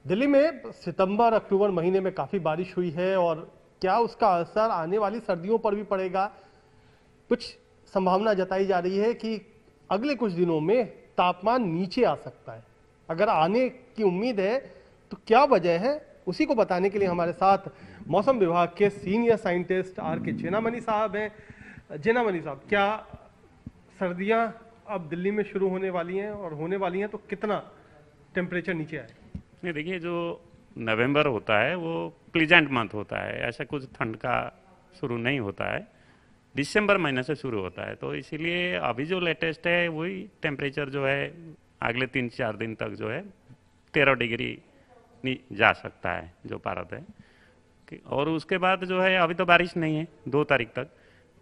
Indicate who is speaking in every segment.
Speaker 1: दिल्ली में सितंबर अक्टूबर महीने में काफी बारिश हुई है और क्या उसका असर आने वाली सर्दियों पर भी पड़ेगा? कुछ संभावना जताई जा रही है कि अगले कुछ दिनों में तापमान नीचे आ सकता है। अगर आने की उम्मीद है तो क्या वजह है, उसी को बताने के लिए हमारे साथ मौसम विभाग के सीनियर साइंटिस्ट आर के जेनामनी साहब हैं। जेनामनी साहब, क्या सर्दियां अब दिल्ली में शुरू होने वाली हैं, और होने वाली हैं तो कितना टेम्परेचर नीचे आए?
Speaker 2: नहीं, देखिए, जो नवंबर होता है वो प्लीजेंट मंथ होता है, ऐसा कुछ ठंड का शुरू नहीं होता है। दिसंबर महीने से शुरू होता है, तो इसीलिए अभी जो लेटेस्ट है वही टेम्परेचर जो है अगले 3-4 दिन तक जो है 13 डिग्री जा सकता है जो भारत है। और उसके बाद जो है अभी तो बारिश नहीं है 2 तारीख तक।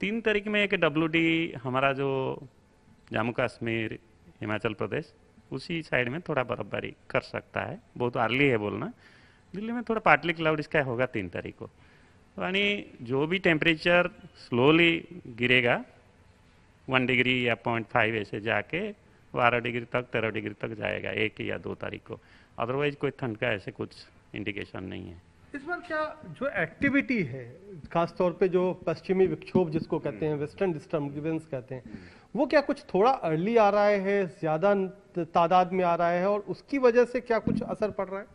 Speaker 2: 3 तारीख में एक WD हमारा जो जम्मू कश्मीर हिमाचल प्रदेश उसी साइड में थोड़ा बर्फबारी कर सकता है। बहुत अर्ली है बोलना। दिल्ली में थोड़ा पार्टली क्लाउड स्काई होगा 3 तारीख को। यानी जो भी टेम्परेचर स्लोली गिरेगा 1 डिग्री या 0.5 ऐसे जाके 12 डिग्री तक 13 डिग्री तक जाएगा 1 या 2 तारीख को। अदरवाइज कोई ठंड का ऐसे कुछ इंडिकेशन नहीं है।
Speaker 1: इस बार क्या जो एक्टिविटी है, खासतौर पे जो पश्चिमी विक्षोभ जिसको कहते हैं, वेस्टर्न डिस्टर्बेंस कहते हैं, वो क्या कुछ थोड़ा अर्ली आ रहा है, ज्यादा तादाद में आ रहा है, और उसकी वजह से क्या कुछ असर पड़ रहा है?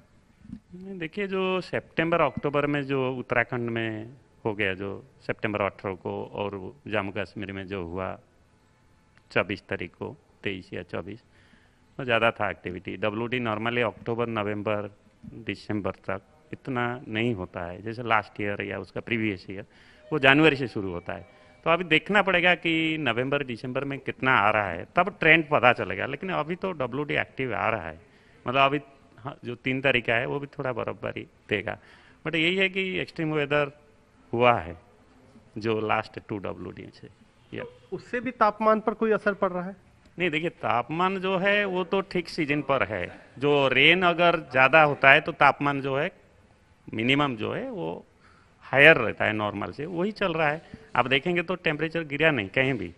Speaker 2: देखिए, जो सितंबर अक्टूबर में जो उत्तराखंड में हो गया, जो सितंबर 18 को, और जम्मू कश्मीर में जो हुआ 24 तारीख को, 23 या 24, तो ज़्यादा था एक्टिविटी। WD नॉर्मली अक्टूबर नवंबर दिसंबर तक इतना नहीं होता है, जैसे लास्ट ईयर या उसका प्रीवियस ईयर वो जनवरी से शुरू होता है। तो अभी देखना पड़ेगा कि नवंबर दिसंबर में कितना आ रहा है, तब ट्रेंड पता चलेगा। लेकिन अभी तो WD एक्टिव आ रहा है, मतलब अभी जो 3 तारीख का है वो भी थोड़ा बर्फबारी देगा। बट यही है कि एक्सट्रीम वेदर हुआ है जो लास्ट 2 WD से, या
Speaker 1: उससे भी तापमान पर कोई असर पड़ रहा है?
Speaker 2: नहीं, देखिए, तापमान जो है वो तो ठीक सीजन पर है। जो रेन अगर ज़्यादा होता है तो तापमान जो है मिनिमम जो है वो हायर रहता है नॉर्मल से, वही चल रहा है। आप देखेंगे तो टेम्परेचर गिरा नहीं कहीं भी,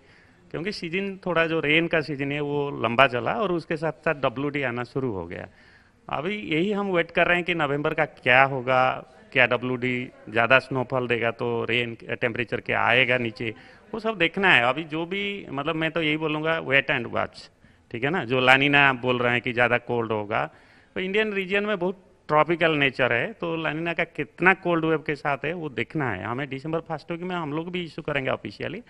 Speaker 2: क्योंकि सीजन थोड़ा जो रेन का सीजन है वो लंबा चला और उसके साथ साथ WD आना शुरू हो गया। अभी यही हम वेट कर रहे हैं कि नवंबर का क्या होगा, क्या WD ज़्यादा स्नोफॉल देगा तो रेन टेम्परेचर क्या आएगा नीचे, वो सब देखना है। अभी जो भी, मतलब मैं तो यही बोलूँगा, वेट एंड वॉच, ठीक है ना। जो लानिना बोल रहे हैं कि ज़्यादा कोल्ड होगा, तो इंडियन रीजन में बहुत ट्रॉपिकल नेचर है, तो लानिना का कितना कोल्ड वेव के साथ है वो देखना है हमें। दिसंबर फर्स्ट वीक में हम लोग भी इशू करेंगे ऑफिशियली,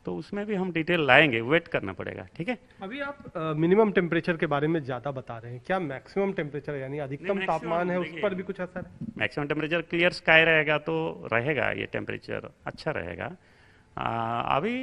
Speaker 2: तो उसमें भी हम डिटेल लाएंगे, वेट करना पड़ेगा, ठीक है।
Speaker 1: अभी आप मिनिमम टेम्परेचर के बारे में ज्यादा बता रहे हैं, क्या मैक्सिमम टेम्परेचर यानी अधिकतम तापमान है उस पर भी कुछ असर है?
Speaker 2: मैक्सिमम टेम्परेचर क्लियर स्काई रहेगा तो रहेगा, ये टेम्परेचर अच्छा रहेगा। अभी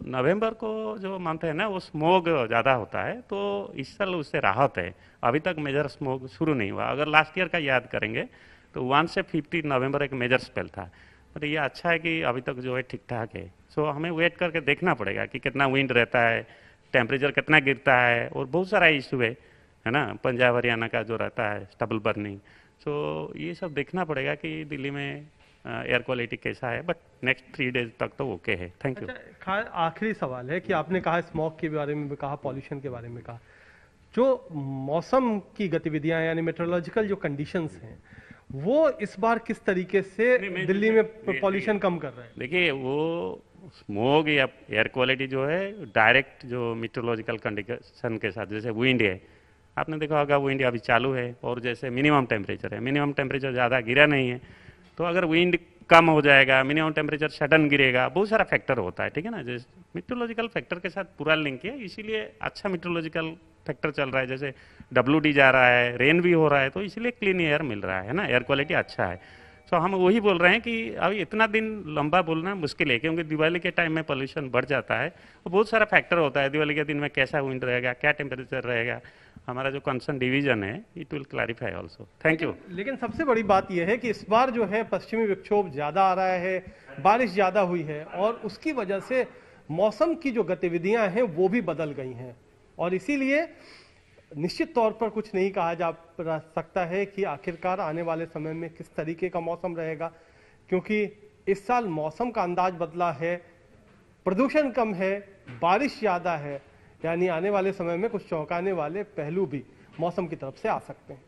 Speaker 2: नवंबर को जो मंथ है ना वो स्मोग ज़्यादा होता है, तो इस साल उससे राहत है। अभी तक मेजर स्मोग शुरू नहीं हुआ। अगर लास्ट ईयर का याद करेंगे तो 1 से 50 नवंबर एक मेजर स्पेल था। बट ये अच्छा है कि अभी तक जो है ठीक ठाक है। सो हमें वेट करके देखना पड़ेगा कि कितना विंड रहता है, टेम्परेचर कितना गिरता है, और बहुत सारा इशू है ना, पंजाब हरियाणा का जो रहता है स्टबल बर्निंग। सो ये सब देखना पड़ेगा कि दिल्ली में एयर क्वालिटी कैसा है। बट नेक्स्ट 3 डेज तक तो ओके है। Thank you.
Speaker 1: अच्छा, आखिरी सवाल है कि आपने कहा स्मॉग के बारे में भी कहा, पॉल्यूशन के बारे में कहा, जो मौसम की गतिविधियां यानी मेट्रोलॉजिकल जो कंडीशंस हैं वो इस बार किस तरीके से दिल्ली में पॉल्यूशन कम कर रहे हैं?
Speaker 2: देखिए, वो स्मोग या एयर क्वालिटी जो है डायरेक्ट जो मीटरोलॉजिकल कंडीशन के साथ, जैसे विंड है, आपने देखा होगा विंड अभी चालू है, और जैसे मिनिमम टेम्परेचर है, मिनिमम टेम्परेचर ज़्यादा गिरा नहीं है, तो अगर विंड कम हो जाएगा, मिनिमम टेम्परेचर सडन गिरेगा, बहुत सारा फैक्टर होता है, ठीक है ना। जैसे मीटरोलॉजिकल फैक्टर के साथ पूरा लिंक है, इसीलिए अच्छा मीटरोलॉजिकल फैक्टर चल रहा है। जैसे WD जा रहा है, रेन भी हो रहा है, तो इसलिए क्लीन एयर मिल रहा है ना, एयर क्वालिटी अच्छा है। सो हम वही बोल रहे हैं कि अभी इतना दिन लंबा बोलना मुश्किल है, क्योंकि दिवाली के टाइम में पोल्यूशन बढ़ जाता है, और बहुत सारा फैक्टर होता है। दिवाली के दिन में कैसा विंड रहेगा, क्या टेम्परेचर रहेगा, हमारा जो कंसर्न डिवीजन है it will clarify also. Thank you.
Speaker 1: लेकिन सबसे बड़ी बात यह है कि इस बार जो है पश्चिमी विक्षोभ ज्यादा आ रहा है, बारिश ज्यादा हुई है, और उसकी वजह से मौसम की जो गतिविधियां हैं वो भी बदल गई हैं, और इसीलिए निश्चित तौर पर कुछ नहीं कहा जा सकता है कि आखिरकार आने वाले समय में किस तरीके का मौसम रहेगा, क्योंकि इस साल मौसम का अंदाज बदला है, प्रदूषण कम है, बारिश ज़्यादा है, यानी आने वाले समय में कुछ चौंकाने वाले पहलू भी मौसम की तरफ से आ सकते हैं।